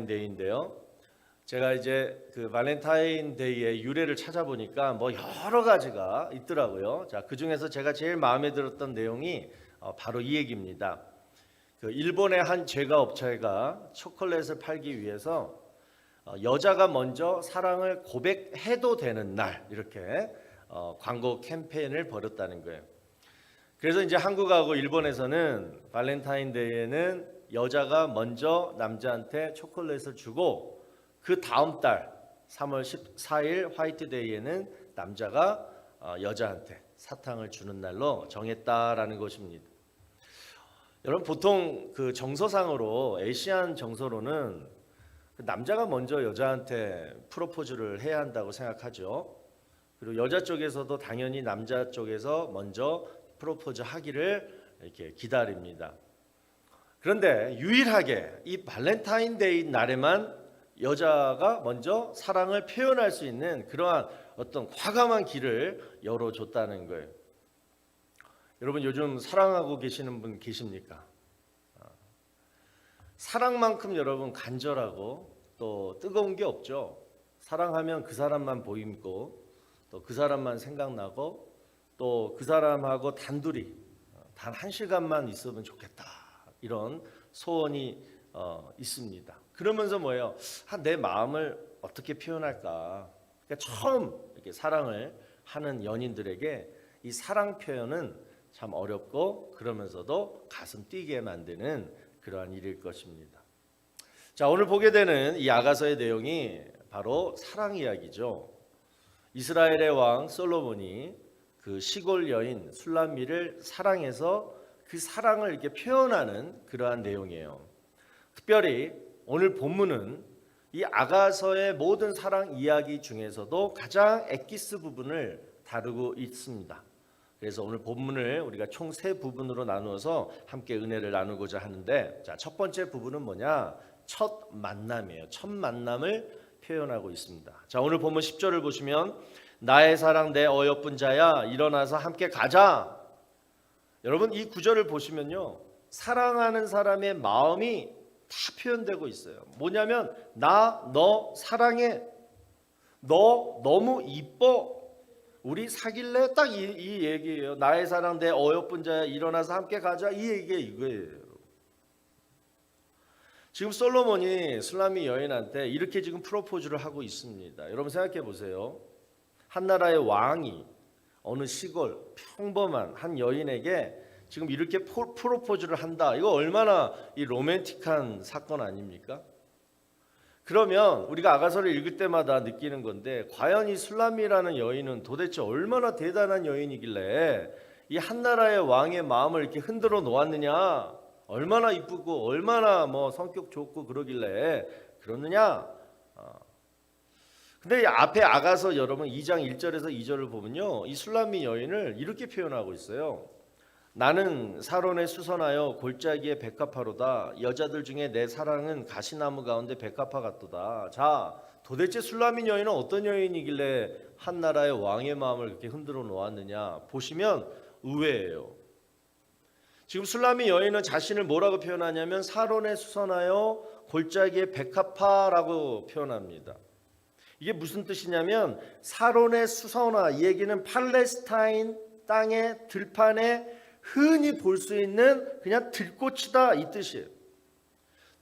발렌타인데이인데요. 제가 이제 그 발렌타인데이의 유래를 찾아보니까 뭐 여러 가지가 있더라고요. 자, 그 중에서 제가 제일 마음에 들었던 내용이 바로 이 얘기입니다. 그 일본의 한 제과업체가 초콜릿을 팔기 위해서 여자가 먼저 사랑을 고백해도 되는 날 이렇게 광고 캠페인을 벌였다는 거예요. 그래서 이제 한국하고 일본에서는 발렌타인데이에는 여자가 먼저 남자한테 초콜릿을 주고 그 다음 달 3월 14일 화이트데이에는 남자가 여자한테 사탕을 주는 날로 정했다라는 것입니다. 여러분 보통 그 정서상으로 아시안 정서로는 남자가 먼저 여자한테 프로포즈를 해야 한다고 생각하죠. 그리고 여자 쪽에서도 당연히 남자 쪽에서 먼저 프로포즈 하기를 이렇게 기다립니다. 그런데 유일하게 이 발렌타인데이 날에만 여자가 먼저 사랑을 표현할 수 있는 그러한 어떤 과감한 길을 열어줬다는 거예요. 여러분 요즘 사랑하고 계시는 분 계십니까? 사랑만큼 여러분 간절하고 또 뜨거운 게 없죠. 사랑하면 그 사람만 보이고 또 그 사람만 생각나고 또 그 사람하고 단둘이 단 한 시간만 있으면 좋겠다 이런 소원이 있습니다. 그러면서 뭐예요? 내 마음을 어떻게 표현할까? 그러니까 처음 이렇게 사랑을 하는 연인들에게 이 사랑 표현은 참 어렵고 그러면서도 가슴 뛰게 만드는 그러한 일일 것입니다. 자, 오늘 보게 되는 이 아가서의 내용이 바로 사랑 이야기죠. 이스라엘의 왕 솔로몬이 그 시골 여인 술람미를 사랑해서 그 사랑을 이렇게 표현하는 그러한 내용이에요. 특별히 오늘 본문은 이 아가서의 모든 사랑 이야기 중에서도 가장 엑기스 부분을 다루고 있습니다. 그래서 오늘 본문을 우리가 총 세 부분으로 나누어서 함께 은혜를 나누고자 하는데, 자, 첫 번째 부분은 뭐냐? 첫 만남이에요. 첫 만남을 표현하고 있습니다. 자, 오늘 본문 10절을 보시면 나의 사랑 내 어여쁜 자야 일어나서 함께 가자. 여러분 이 구절을 보시면요, 사랑하는 사람의 마음이 다 표현되고 있어요. 뭐냐면 나 너 사랑해, 너 너무 이뻐, 우리 사귈래? 딱 이 얘기예요. 나의 사랑 내 어여쁜 자야 일어나서 함께 가자, 이 얘기가 이거예요. 지금 솔로몬이 술람미 여인한테 이렇게 지금 프로포즈를 하고 있습니다. 여러분 생각해 보세요. 한 나라의 왕이 어느 시골 평범한 한 여인에게 지금 이렇게 프로포즈를 한다. 이거 얼마나 이 로맨틱한 사건 아닙니까? 그러면 우리가 아가서를 읽을 때마다 느끼는 건데, 과연 이 술람미라는 여인은 도대체 얼마나 대단한 여인이길래 이 한 나라의 왕의 마음을 이렇게 흔들어 놓았느냐? 얼마나 이쁘고 얼마나 뭐 성격 좋고 그러길래 그러느냐? 근데 이 앞에 아가서 여러분 2장 1절에서 2절을 보면요, 이 술람미 여인을 이렇게 표현하고 있어요. 나는 사론에 수선하여 골짜기에 백합화로다. 여자들 중에 내 사랑은 가시나무 가운데 백합화 같도다. 자, 도대체 술람미 여인은 어떤 여인이길래 한 나라의 왕의 마음을 그렇게 흔들어 놓았느냐? 보시면 의외예요. 지금 술람미 여인은 자신을 뭐라고 표현하냐면 사론에 수선하여 골짜기에 백합화라고 표현합니다. 이게 무슨 뜻이냐면 사론의 수선화, 이 얘기는 팔레스타인 땅의 들판에 흔히 볼 수 있는 그냥 들꽃이다 이 뜻이에요.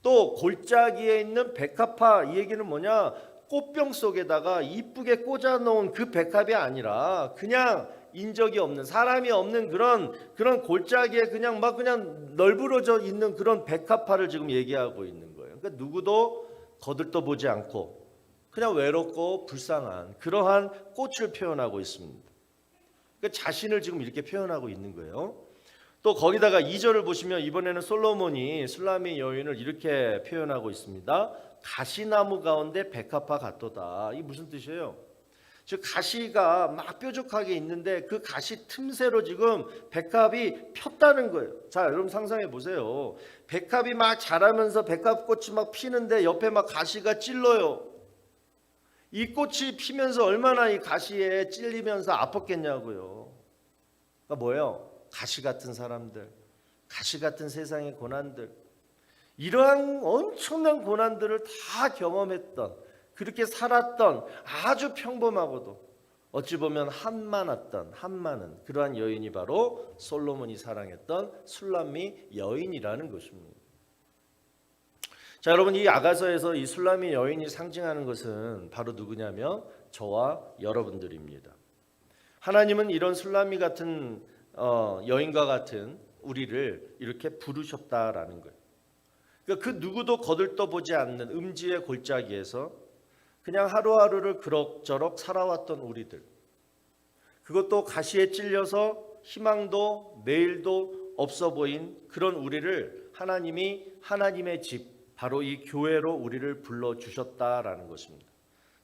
또 골짜기에 있는 백합화, 이 얘기는 뭐냐? 꽃병 속에다가 이쁘게 꽂아 놓은 그 백합이 아니라 그냥 인적이 없는, 사람이 없는 그런 골짜기에 그냥 널브러져 있는 그런 백합화를 지금 얘기하고 있는 거예요. 그러니까 누구도 거들떠 보지 않고 그냥 외롭고 불쌍한 그러한 꽃을 표현하고 있습니다. 그러니까 자신을 지금 이렇게 표현하고 있는 거예요. 또 거기다가 2절을 보시면 이번에는 솔로몬이 술람미 여인을 이렇게 표현하고 있습니다. 가시나무 가운데 백합화 같도다. 이게 무슨 뜻이에요? 즉 가시가 막 뾰족하게 있는데 그 가시 틈새로 지금 백합이 폈다는 거예요. 자, 여러분 상상해 보세요. 백합이 막 자라면서 백합꽃이 막 피는데 옆에 막 가시가 찔러요. 이 꽃이 피면서 얼마나 이 가시에 찔리면서 아팠겠냐고요. 그러니까 뭐예요? 가시 같은 사람들, 가시 같은 세상의 고난들, 이러한 엄청난 고난들을 다 경험했던, 그렇게 살았던 아주 평범하고도 어찌 보면 한많은 그러한 여인이 바로 솔로몬이 사랑했던 술람미 여인이라는 것입니다. 자, 여러분, 이 아가서에서 이 술람미 여인이 상징하는 것은 바로 누구냐면 저와 여러분들입니다. 하나님은 이런 술람미 같은 여인과 같은 우리를 이렇게 부르셨다라는 거예요. 그러니까 그 누구도 거들떠보지 않는 음지의 골짜기에서 그냥 하루하루를 그럭저럭 살아왔던 우리들, 그것도 가시에 찔려서 희망도 내일도 없어 보인 그런 우리를 하나님이 하나님의 집, 바로 이 교회로 우리를 불러주셨다라는 것입니다.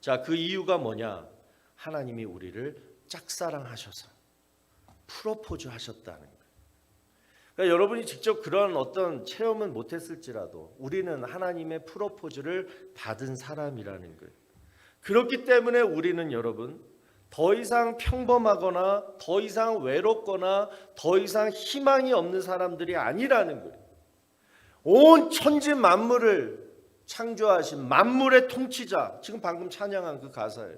자, 그 이유가 뭐냐? 하나님이 우리를 짝사랑하셔서 프로포즈 하셨다는 거예요. 그러니까 여러분이 직접 그런 어떤 체험은 못했을지라도 우리는 하나님의 프로포즈를 받은 사람이라는 거예요. 그렇기 때문에 우리는 여러분 더 이상 평범하거나 더 이상 외롭거나 더 이상 희망이 없는 사람들이 아니라는 거예요. 온 천지 만물을 창조하신 만물의 통치자, 지금 방금 찬양한 그 가사예요.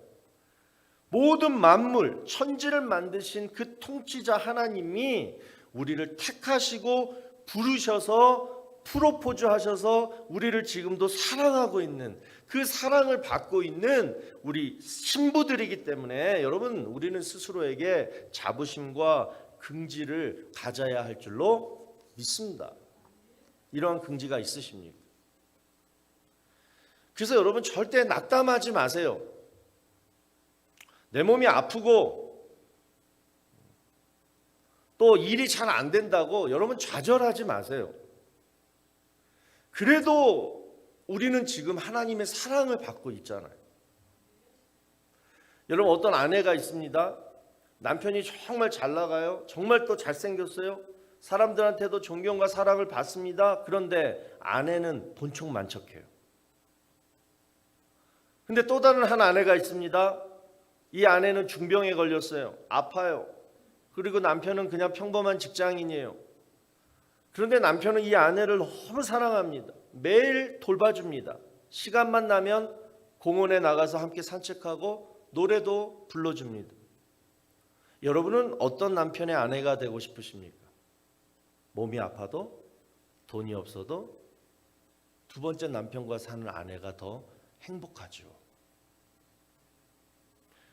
모든 만물, 천지를 만드신 그 통치자 하나님이 우리를 택하시고 부르셔서 프로포즈 하셔서 우리를 지금도 사랑하고 있는, 그 사랑을 받고 있는 우리 신부들이기 때문에 여러분, 우리는 스스로에게 자부심과 긍지를 가져야 할 줄로 믿습니다. 이러한 긍지가 있으십니까? 그래서 여러분 절대 낙담하지 마세요. 내 몸이 아프고 또 일이 잘 안 된다고 여러분 좌절하지 마세요. 그래도 우리는 지금 하나님의 사랑을 받고 있잖아요. 여러분, 어떤 아내가 있습니다. 남편이 정말 잘 나가요. 정말 또 잘생겼어요. 사람들한테도 존경과 사랑을 받습니다. 그런데 아내는 본총만척해요. 근데 또 다른 한 아내가 있습니다. 이 아내는 중병에 걸렸어요. 아파요. 그리고 남편은 그냥 평범한 직장인이에요. 그런데 남편은 이 아내를 너무 사랑합니다. 매일 돌봐줍니다. 시간만 나면 공원에 나가서 함께 산책하고 노래도 불러줍니다. 여러분은 어떤 남편의 아내가 되고 싶으십니까? 몸이 아파도 돈이 없어도 두 번째 남편과 사는 아내가 더 행복하죠.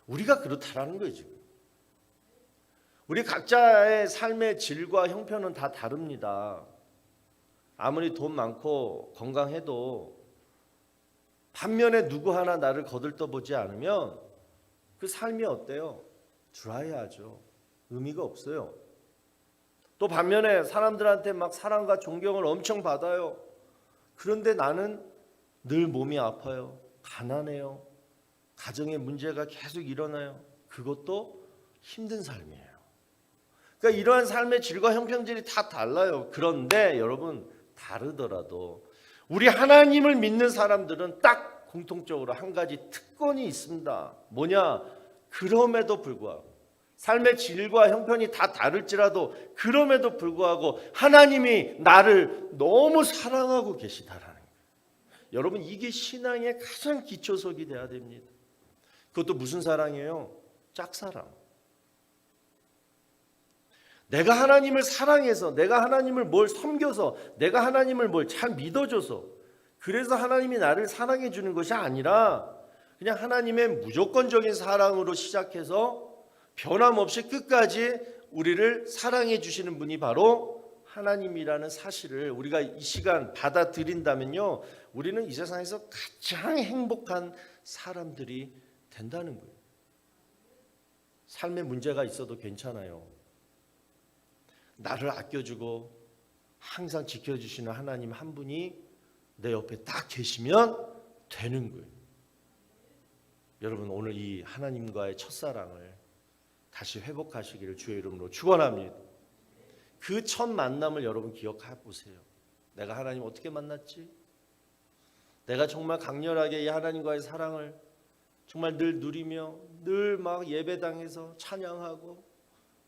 우리가 그렇다라는 거예요. 지금 우리 각자의 삶의 질과 형편은 다 다릅니다. 아무리 돈 많고 건강해도 반면에 누구 하나 나를 거들떠보지 않으면 그 삶이 어때요? 드라이하죠. 의미가 없어요. 또 반면에 사람들한테 막 사랑과 존경을 엄청 받아요. 그런데 나는 늘 몸이 아파요. 가난해요. 가정에 문제가 계속 일어나요. 그것도 힘든 삶이에요. 그러니까 이러한 삶의 질과 형편들이 다 달라요. 그런데 여러분, 다르더라도 우리 하나님을 믿는 사람들은 딱 공통적으로 한 가지 특권이 있습니다. 뭐냐? 그럼에도 불구하고 삶의 질과 형편이 다 다를지라도 그럼에도 불구하고 하나님이 나를 너무 사랑하고 계시다라는 거예요. 여러분, 이게 신앙의 가장 기초석이 돼야 됩니다. 그것도 무슨 사랑이에요? 짝사랑. 내가 하나님을 사랑해서, 내가 하나님을 뭘 섬겨서, 내가 하나님을 뭘 잘 믿어줘서 그래서 하나님이 나를 사랑해 주는 것이 아니라 그냥 하나님의 무조건적인 사랑으로 시작해서 변함없이 끝까지 우리를 사랑해 주시는 분이 바로 하나님이라는 사실을 우리가 이 시간 받아들인다면요, 우리는 이 세상에서 가장 행복한 사람들이 된다는 거예요. 삶에 문제가 있어도 괜찮아요. 나를 아껴주고 항상 지켜주시는 하나님 한 분이 내 옆에 딱 계시면 되는 거예요. 여러분, 오늘 이 하나님과의 첫사랑을 다시 회복하시기를 주의 이름으로 축원합니다. 그 첫 만남을 여러분 기억해 보세요. 내가 하나님 어떻게 만났지? 내가 정말 강렬하게 이 하나님과의 사랑을 정말 늘 누리며 늘 막 예배당에서 찬양하고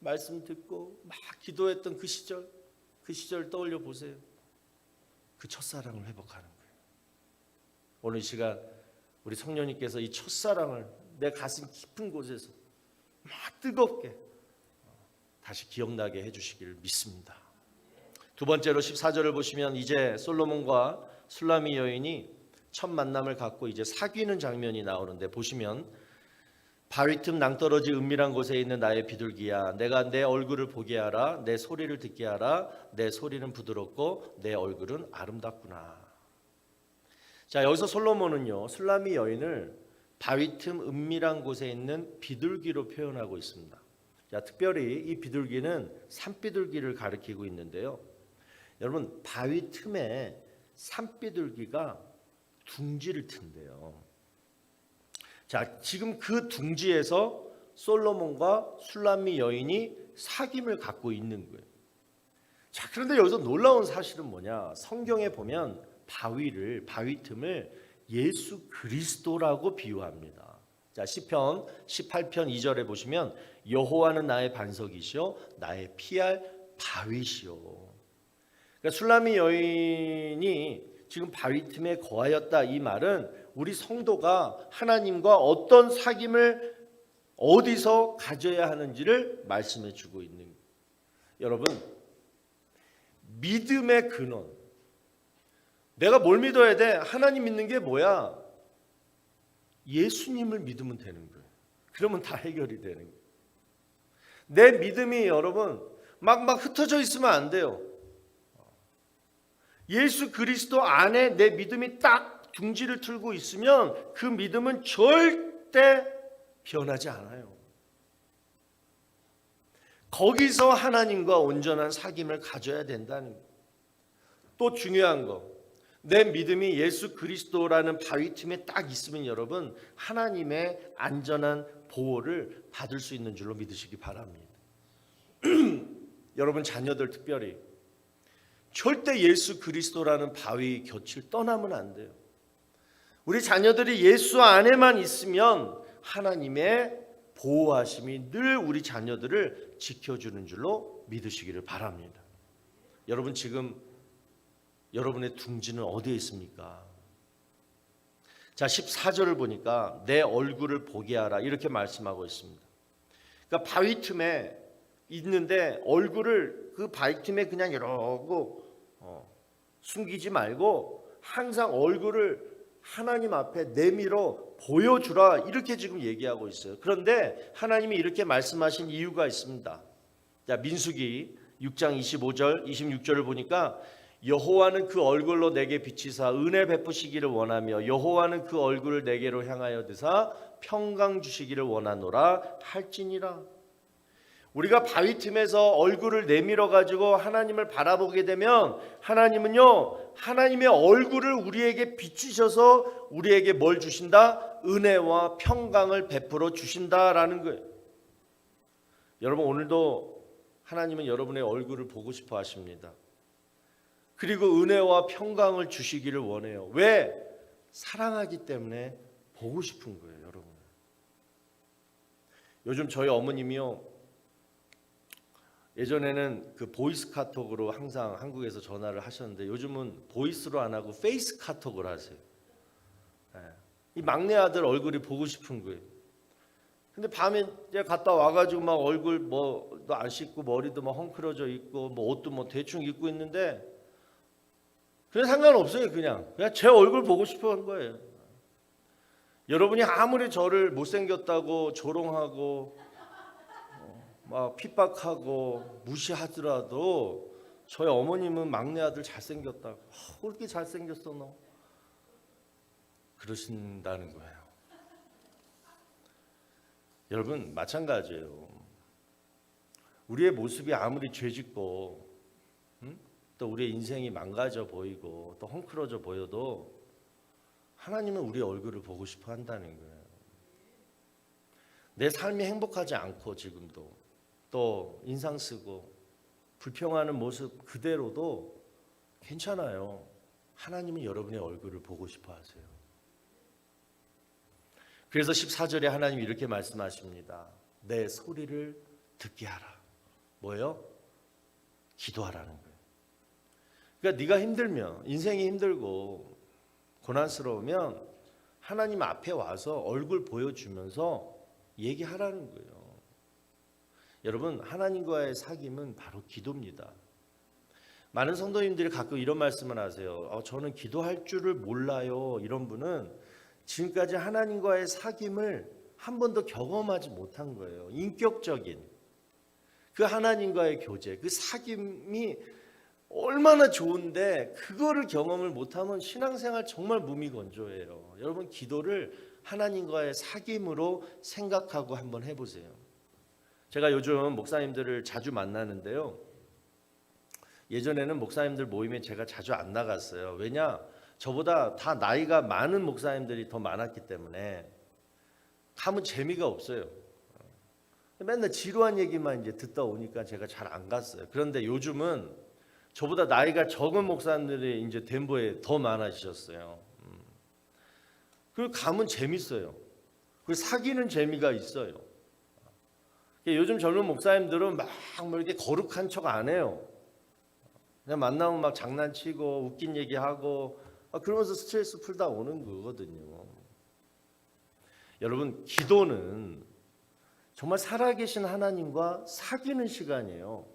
말씀 듣고 막 기도했던 그 시절 떠올려 보세요. 그 첫사랑을 회복하는 거예요. 오늘 이 시간 우리 성령님께서 이 첫사랑을 내 가슴 깊은 곳에서 막 뜨겁게 다시 기억나게 해주시기를 믿습니다. 두 번째로 14절을 보시면 이제 솔로몬과 술라미 여인이 첫 만남을 갖고 이제 사귀는 장면이 나오는데 보시면 바위 틈 낭떠러지 은밀한 곳에 있는 나의 비둘기야, 내가 내 얼굴을 보게 하라, 내 소리를 듣게 하라. 내 소리는 부드럽고 내 얼굴은 아름답구나. 자, 여기서 솔로몬은요 술라미 여인을 바위 틈 은밀한 곳에 있는 비둘기로 표현하고 있습니다. 자, 특별히 이 비둘기는 산비둘기를 가리키고 있는데요. 여러분, 바위 틈에 산비둘기가 둥지를 튼대요. 자, 지금 그 둥지에서 솔로몬과 술라미 여인이 사귐을 갖고 있는 거예요. 자, 그런데 여기서 놀라운 사실은 뭐냐? 성경에 보면 바위 틈을 예수 그리스도라고 비유합니다. 자, 시편 18편 2절에 보시면 여호와는 나의 반석이시요 나의 피할 바위시요. 그러니까 술라미 여인이 지금 바위 틈에 거하였다, 이 말은 우리 성도가 하나님과 어떤 사귐을 어디서 가져야 하는지를 말씀해 주고 있는 거예요. 여러분, 믿음의 근원, 내가 뭘 믿어야 돼? 하나님 믿는 게 뭐야? 예수님을 믿으면 되는 거예요. 그러면 다 해결이 되는 거예요. 내 믿음이 여러분 막 흩어져 있으면 안 돼요. 예수 그리스도 안에 내 믿음이 딱 둥지를 틀고 있으면 그 믿음은 절대 변하지 않아요. 거기서 하나님과 온전한 사귐을 가져야 된다는 거예요. 또 중요한 거, 내 믿음이 예수 그리스도라는 바위 틈에 딱 있으면 여러분 하나님의 안전한 보호를 받을 수 있는 줄로 믿으시기 바랍니다. 여러분 자녀들 특별히 절대 예수 그리스도라는 바위 곁을 떠나면 안 돼요. 우리 자녀들이 예수 안에만 있으면 하나님의 보호하심이 늘 우리 자녀들을 지켜주는 줄로 믿으시기를 바랍니다. 여러분 지금 여러분의 둥지는 어디에 있습니까? 자, 14절을 보니까 내 얼굴을 보게 하라 이렇게 말씀하고 있습니다. 그러니까 바위 틈에 있는데 얼굴을 그 바위 틈에 그냥 이러고 숨기지 말고 항상 얼굴을 하나님 앞에 내밀어 보여주라 이렇게 지금 얘기하고 있어요. 그런데 하나님이 이렇게 말씀하신 이유가 있습니다. 자, 민수기 6장 25절 26절을 보니까 여호와는 그 얼굴로 내게 비치사 은혜 베푸시기를 원하며 여호와는 그 얼굴을 내게로 향하여 드사 평강 주시기를 원하노라 할지니라. 우리가 바위 틈에서 얼굴을 내밀어 가지고 하나님을 바라보게 되면 하나님은요 하나님의 얼굴을 우리에게 비추셔서 우리에게 뭘 주신다? 은혜와 평강을 베풀어 주신다라는 거예요. 여러분 오늘도 하나님은 여러분의 얼굴을 보고 싶어 하십니다. 그리고 은혜와 평강을 주시기를 원해요. 왜? 사랑하기 때문에 보고 싶은 거예요, 여러분. 요즘 저희 어머님이요. 예전에는 그 보이스 카톡으로 항상 한국에서 전화를 하셨는데 요즘은 보이스로 안 하고 페이스 카톡을 하세요. 이 막내 아들 얼굴이 보고 싶은 거예요. 근데 밤에 이제 갔다 와가지고 막 얼굴 뭐도 안 씻고 머리도 막 헝클어져 있고 뭐 옷도 뭐 대충 입고 있는데 그냥 상관없어요. 그냥 제 얼굴 보고 싶어 한 거예요. 여러분이 아무리 저를 못생겼다고 조롱하고 막 핍박하고 무시하더라도 저희 어머님은 막내 아들 잘생겼다고 왜 이렇게 잘생겼어 너 그러신다는 거예요. 여러분 마찬가지예요. 우리의 모습이 아무리 죄짓고 또 우리의 인생이 망가져 보이고 또 헝클어져 보여도 하나님은 우리의 얼굴을 보고 싶어 한다는 거예요. 내 삶이 행복하지 않고 지금도 또 인상 쓰고 불평하는 모습 그대로도 괜찮아요. 하나님은 여러분의 얼굴을 보고 싶어 하세요. 그래서 14절에 하나님이 이렇게 말씀하십니다. 내 소리를 듣게 하라. 뭐예요? 기도하라는 거예요. 그러니까 네가 힘들면, 인생이 힘들고 고난스러우면 하나님 앞에 와서 얼굴 보여주면서 얘기하라는 거예요. 여러분, 하나님과의 사귐은 바로 기도입니다. 많은 성도님들이 가끔 이런 말씀을 하세요. 저는 기도할 줄을 몰라요. 이런 분은 지금까지 하나님과의 사귐을 한 번도 경험하지 못한 거예요. 인격적인 그 하나님과의 교제, 그 사귐이 얼마나 좋은데 그거를 경험을 못하면 신앙생활 정말 무미건조해요. 여러분, 기도를 하나님과의 사귐으로 생각하고 한번 해보세요. 제가 요즘 목사님들을 자주 만나는데요. 예전에는 목사님들 모임에 제가 자주 안 나갔어요. 왜냐? 저보다 다 나이가 많은 목사님들이 더 많았기 때문에 가면 재미가 없어요. 맨날 지루한 얘기만 이제 듣다 오니까 제가 잘 안 갔어요. 그런데 요즘은 저보다 나이가 적은 목사님들이 이제 덴버에 더 많아지셨어요. 그리고 가면 재밌어요. 그리고 사귀는 재미가 있어요. 요즘 젊은 목사님들은 막 뭐 이렇게 거룩한 척 안 해요. 그냥 만나면 막 장난치고 웃긴 얘기하고 그러면서 스트레스 풀다 오는 거거든요. 여러분, 기도는 정말 살아계신 하나님과 사귀는 시간이에요.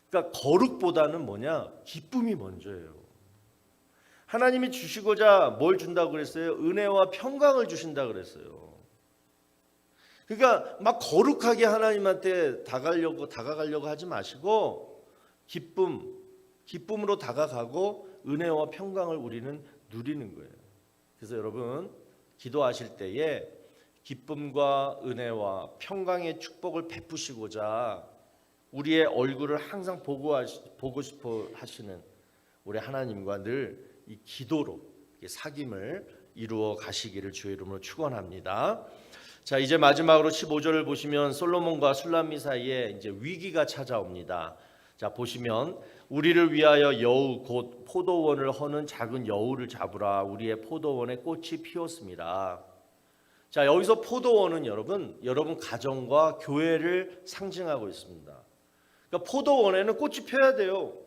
그러니까 거룩보다는 뭐냐? 기쁨이 먼저예요. 하나님이 주시고자 뭘 준다고 그랬어요? 은혜와 평강을 주신다고 그랬어요. 그러니까 막 거룩하게 하나님한테 다가가려고 하지 마시고 기쁨으로 다가가고 은혜와 평강을 우리는 누리는 거예요. 그래서 여러분, 기도하실 때에 기쁨과 은혜와 평강의 축복을 베푸시고자 우리의 얼굴을 항상 보고 싶어 하시는 우리 하나님과 늘 이 기도로 사귐을 이루어 가시기를 주의 이름으로 축원합니다. 자, 이제 마지막으로 15절을 보시면 솔로몬과 술람미 사이에 이제 위기가 찾아옵니다. 자, 보시면 우리를 위하여 여우 곧 포도원을 허는 작은 여우를 잡으라. 우리의 포도원에 꽃이 피었습니다. 자, 여기서 포도원은 여러분 가정과 교회를 상징하고 있습니다. 그러니까 포도원에는 꽃이 펴야 돼요.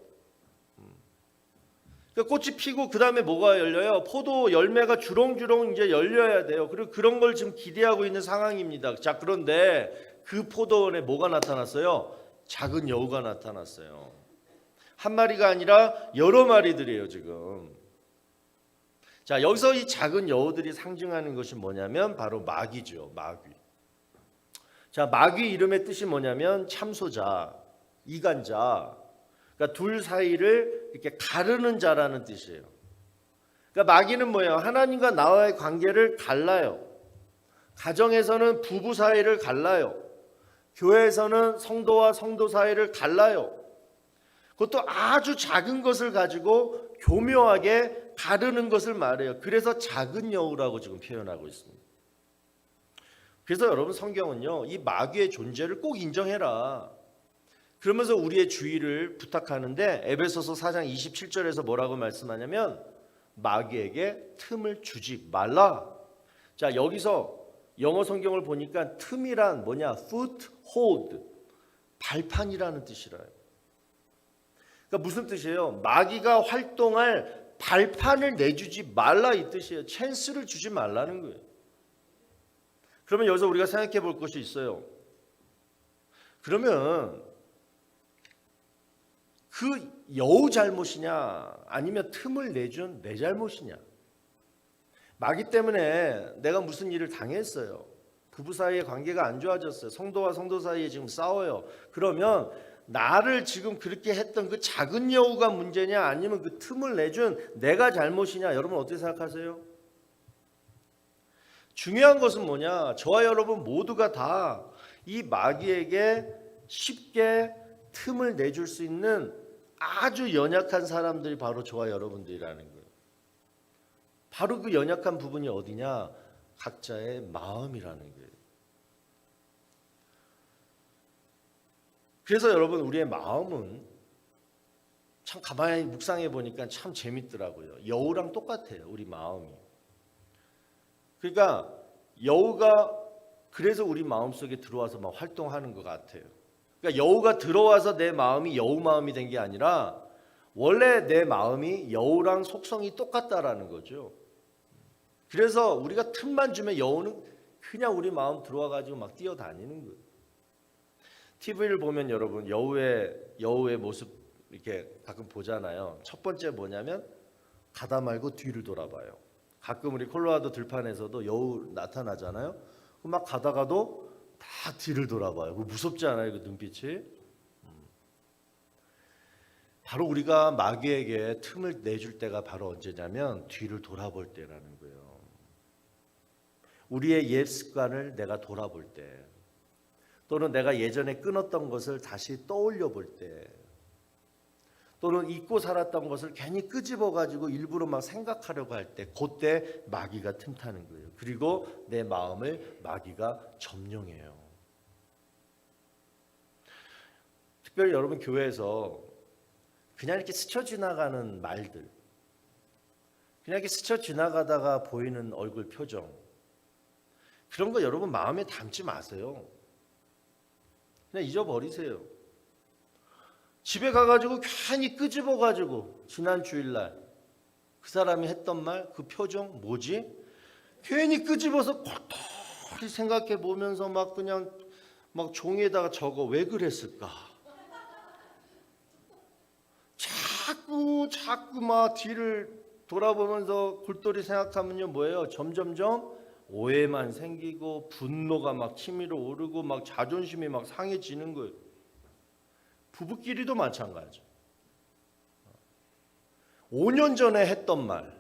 그러니까 꽃이 피고 그 다음에 뭐가 열려요? 포도 열매가 주렁주렁 이제 열려야 돼요. 그리고 그런 걸 지금 기대하고 있는 상황입니다. 자, 그런데 그 포도원에 뭐가 나타났어요? 작은 여우가 나타났어요. 한 마리가 아니라 여러 마리들이에요, 지금. 자, 여기서 이 작은 여우들이 상징하는 것이 뭐냐면 바로 마귀죠, 마귀. 자, 마귀 이름의 뜻이 뭐냐면 참소자, 이간자. 그러니까 둘 사이를 이렇게 가르는 자라는 뜻이에요. 그러니까 마귀는 뭐예요? 하나님과 나와의 관계를 갈라요. 가정에서는 부부 사이를 갈라요. 교회에서는 성도와 성도 사이를 갈라요. 그것도 아주 작은 것을 가지고 교묘하게 가르는 것을 말해요. 그래서 작은 여우라고 지금 표현하고 있습니다. 그래서 여러분, 성경은요, 이 마귀의 존재를 꼭 인정해라. 그러면서 우리의 주의를 부탁하는데 에베소서 4장 27절에서 뭐라고 말씀하냐면 마귀에게 틈을 주지 말라. 자, 여기서 영어 성경을 보니까 틈이란 뭐냐? foothold, 발판이라는 뜻이라요. 그러니까 무슨 뜻이에요? 마귀가 활동할 발판을 내주지 말라, 이 뜻이에요. 찬스를 주지 말라는 거예요. 그러면 여기서 우리가 생각해 볼 것이 있어요. 그러면 그 여우 잘못이냐 아니면 틈을 내준 내 잘못이냐? 마귀 때문에 내가 무슨 일을 당했어요. 부부 사이의 관계가 안 좋아졌어요. 성도와 성도 사이에 지금 싸워요. 그러면 나를 지금 그렇게 했던 그 작은 여우가 문제냐 아니면 그 틈을 내준 내가 잘못이냐? 여러분 어떻게 생각하세요? 중요한 것은 뭐냐? 저와 여러분 모두가 다 이 마귀에게 쉽게 틈을 내줄 수 있는 아주 연약한 사람들이 바로 저와 여러분들이라는 거예요. 바로 그 연약한 부분이 어디냐? 각자의 마음이라는 거예요. 그래서 여러분, 우리의 마음은 참 가만히 묵상해 보니까 참 재밌더라고요. 여우랑 똑같아요, 우리 마음이. 그러니까 여우가 그래서 우리 마음속에 들어와서 막 활동하는 것 같아요. 그러니까 여우가 들어와서 내 마음이 여우 마음이 된 게 아니라 원래 내 마음이 여우랑 속성이 똑같다라는 거죠. 그래서 우리가 틈만 주면 여우는 그냥 우리 마음 들어와 가지고 막 뛰어다니는 거예요. TV를 보면 여러분 여우의 모습 이렇게 가끔 보잖아요. 첫 번째 뭐냐면 가다 말고 뒤를 돌아봐요. 가끔 우리 콜로라도 들판에서도 여우 나타나잖아요. 막 가다가도 다 뒤를 돌아봐요. 무섭지 않아요? 그 눈빛이? 바로 우리가 마귀에게 틈을 내줄 때가 바로 언제냐면 뒤를 돌아볼 때라는 거예요. 우리의 옛 습관을 내가 돌아볼 때, 또는 내가 예전에 끊었던 것을 다시 떠올려 볼 때, 또는 잊고 살았던 것을 괜히 끄집어 가지고 일부러 막 생각하려고 할 때, 그때 마귀가 틈타는 거예요. 그리고 내 마음을 마귀가 점령해요. 특별히 여러분 교회에서 그냥 이렇게 스쳐 지나가는 말들, 그냥 이렇게 스쳐 지나가다가 보이는 얼굴 표정, 그런 거 여러분 마음에 담지 마세요. 그냥 잊어버리세요. 집에 가가지고 괜히 끄집어가지고 지난 주일날 그 사람이 했던 말, 그 표정 뭐지? 괜히 끄집어서 꼴똘히 생각해 보면서 막 그냥 막 종이에다가 적어. 왜 그랬을까? 자꾸 막 뒤를 돌아보면서 굴돌이 생각하면요 뭐예요? 점점점 오해만 생기고 분노가 막 치밀어 오르고 막 자존심이 막 상해지는 거예요. 부부끼리도 마찬가지. 5년 전에 했던 말,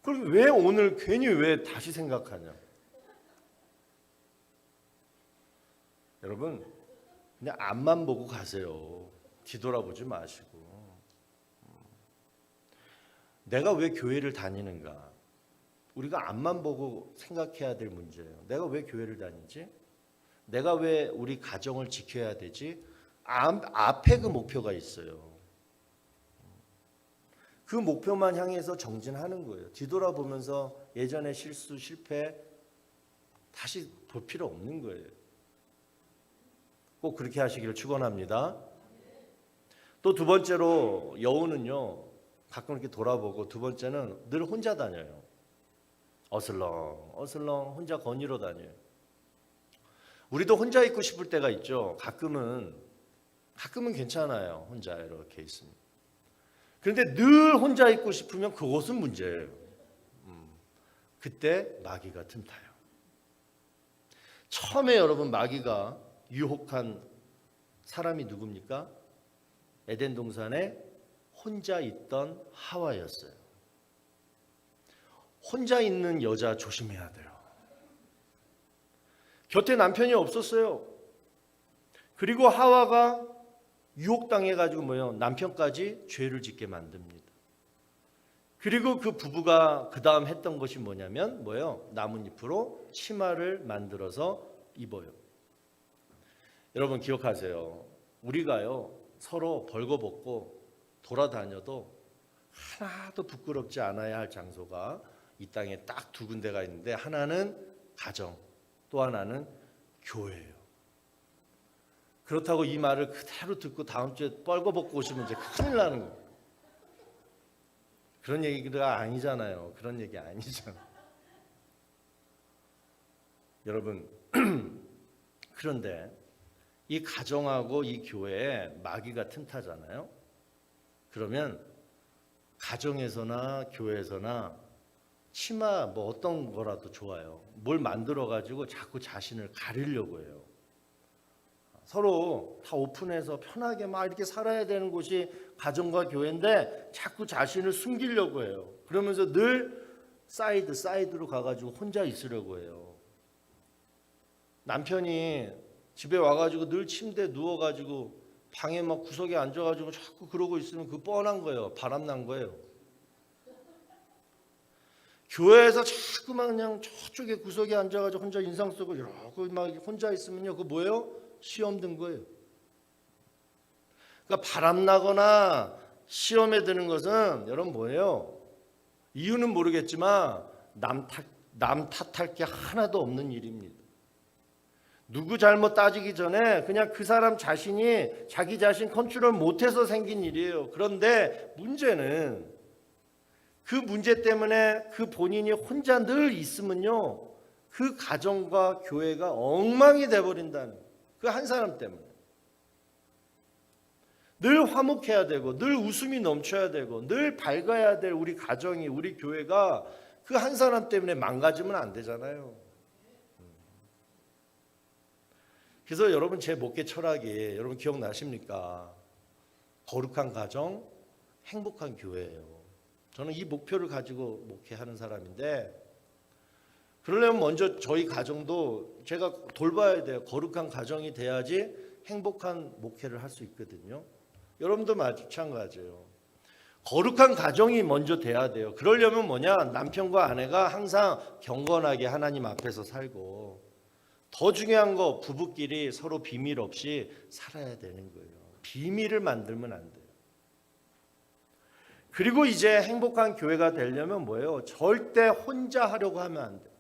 그럼 왜 오늘 괜히 왜 다시 생각하냐? 여러분 그냥 앞만 보고 가세요. 뒤돌아보지 마시고. 내가 왜 교회를 다니는가? 우리가 앞만 보고 생각해야 될 문제예요. 내가 왜 교회를 다니지? 내가 왜 우리 가정을 지켜야 되지? 앞에 그 목표가 있어요. 그 목표만 향해서 정진하는 거예요. 뒤돌아보면서 예전의 실수, 실패 다시 볼 필요 없는 거예요. 꼭 그렇게 하시기를 축원합니다. 또 두 번째로 여우는요 가끔 이렇게 돌아보고, 두 번째는 늘 혼자 다녀요. 어슬렁 혼자 거니러 다녀요. 우리도 혼자 있고 싶을 때가 있죠. 가끔은 괜찮아요. 혼자 이렇게 있으면. 그런데 늘 혼자 있고 싶으면 그것은 문제예요. 그때 마귀가 틈타요. 처음에 여러분 마귀가 유혹한 사람이 누굽니까? 에덴 동산에 혼자 있던 하와였어요. 혼자 있는 여자 조심해야 돼요. 곁에 남편이 없었어요. 그리고 하와가 유혹당해가지고 뭐예요? 남편까지 죄를 짓게 만듭니다. 그리고 그 부부가 그 다음 했던 것이 뭐냐면 뭐예요? 나뭇잎으로 치마를 만들어서 입어요. 여러분 기억하세요. 우리가요 서로 벌거벗고 돌아다녀도 하나도 부끄럽지 않아야 할 장소가 이 땅에 딱 두 군데가 있는데, 하나는 가정, 또 하나는 교회예요. 그렇다고 이 말을 그대로 듣고 다음 주에 뻘거벗고 오시면 이제 큰일 나는 거예요. 그런 얘기가 아니잖아요. 그런 얘기 아니잖아요. 여러분 그런데 이 가정하고 이 교회에 마귀가 틈타잖아요. 그러면 가정에서나 교회에서나 치마 뭐 어떤 거라도 좋아요. 뭘 만들어 가지고 자꾸 자신을 가리려고 해요. 서로 다 오픈해서 편하게 막 이렇게 살아야 되는 곳이 가정과 교회인데 자꾸 자신을 숨기려고 해요. 그러면서 늘 사이드로 가가지고 혼자 있으려고 해요. 남편이 집에 와가지고 늘 침대에 누워가지고 방에 막 구석에 앉아가지고 자꾸 그러고 있으면 그 뻔한 거예요. 바람난 거예요. 교회에서 자꾸만 그냥 저쪽에 구석에 앉아가지고 혼자 인상 쓰고 이러고 막 혼자 있으면요, 그거 뭐예요? 시험 든 거예요. 그러니까 바람나거나 시험에 드는 것은 여러분 뭐예요? 이유는 모르겠지만 남 탓할 게 하나도 없는 일입니다. 누구 잘못 따지기 전에 그냥 그 사람 자신이 자기 자신 컨트롤 못해서 생긴 일이에요. 그런데 문제는 그 문제 때문에 그 본인이 혼자 늘 있으면요, 그 가정과 교회가 엉망이 돼버린다는, 그 한 사람 때문에. 늘 화목해야 되고 늘 웃음이 넘쳐야 되고 늘 밝아야 될 우리 가정이, 우리 교회가 그 한 사람 때문에 망가지면 안 되잖아요. 그래서 여러분, 제 목회 철학이 여러분 기억나십니까? 거룩한 가정, 행복한 교회예요. 저는 이 목표를 가지고 목회하는 사람인데, 그러려면 먼저 저희 가정도 제가 돌봐야 돼요. 거룩한 가정이 돼야지 행복한 목회를 할 수 있거든요. 여러분도 마찬가지예요. 거룩한 가정이 먼저 돼야 돼요. 그러려면 뭐냐? 남편과 아내가 항상 경건하게 하나님 앞에서 살고, 더 중요한 거, 부부끼리 서로 비밀 없이 살아야 되는 거예요. 비밀을 만들면 안 돼요. 그리고 이제 행복한 교회가 되려면 뭐예요? 절대 혼자 하려고 하면 안 돼요.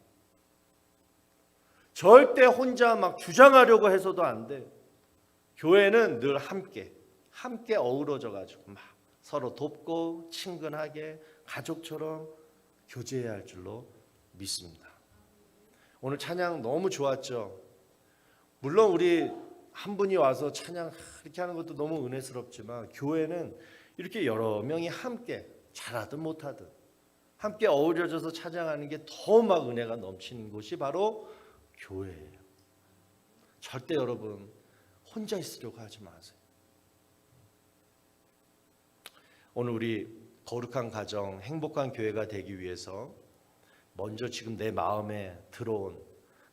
절대 혼자 막 주장하려고 해서도 안 돼요. 교회는 늘 함께 어우러져 가지고 막 서로 돕고 친근하게 가족처럼 교제해야 할 줄로 믿습니다. 오늘 찬양 너무 좋았죠. 물론 우리 한 분이 와서 찬양 이렇게 하는 것도 너무 은혜스럽지만, 교회는 이렇게 여러 명이 함께 잘하든 못하든 함께 어우러져서 찬양하는 게 더 막 은혜가 넘치는 곳이 바로 교회예요. 절대 여러분 혼자 있으려고 하지 마세요. 오늘 우리 거룩한 가정, 행복한 교회가 되기 위해서 먼저 지금 내 마음에 들어온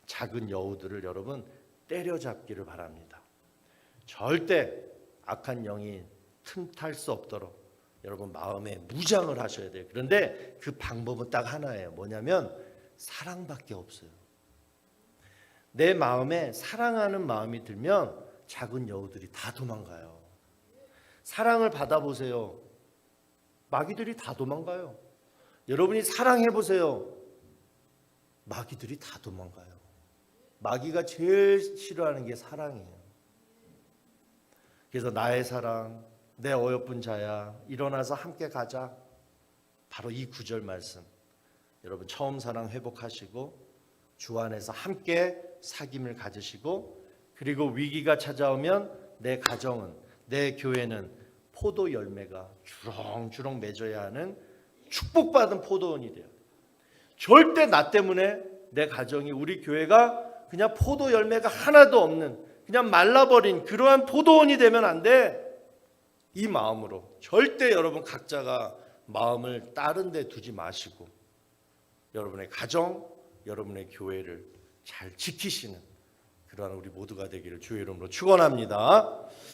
작은 여우들을 여러분 때려잡기를 바랍니다. 절대 악한 영이 틈탈 수 없도록 여러분 마음에 무장을 하셔야 돼요. 그런데 그 방법은 딱 하나예요. 뭐냐면 사랑밖에 없어요. 내 마음에 사랑하는 마음이 들면 작은 여우들이 다 도망가요. 사랑을 받아보세요. 마귀들이 다 도망가요. 여러분이 사랑해보세요. 마귀들이 다 도망가요. 마귀가 제일 싫어하는 게 사랑이에요. 그래서 나의 사랑, 내 어여쁜 자야, 일어나서 함께 가자. 바로 이 구절 말씀. 여러분 처음 사랑 회복하시고 주 안에서 함께 사귐을 가지시고, 그리고 위기가 찾아오면 내 가정은, 내 교회는 포도 열매가 주렁주렁 맺어야 하는 축복받은 포도원이 돼요. 절대 나 때문에 내 가정이, 우리 교회가 그냥 포도 열매가 하나도 없는 그냥 말라버린 그러한 포도원이 되면 안 돼. 이 마음으로 절대 여러분 각자가 마음을 다른 데 두지 마시고 여러분의 가정, 여러분의 교회를 잘 지키시는 그러한 우리 모두가 되기를 주의 이름으로 축원합니다.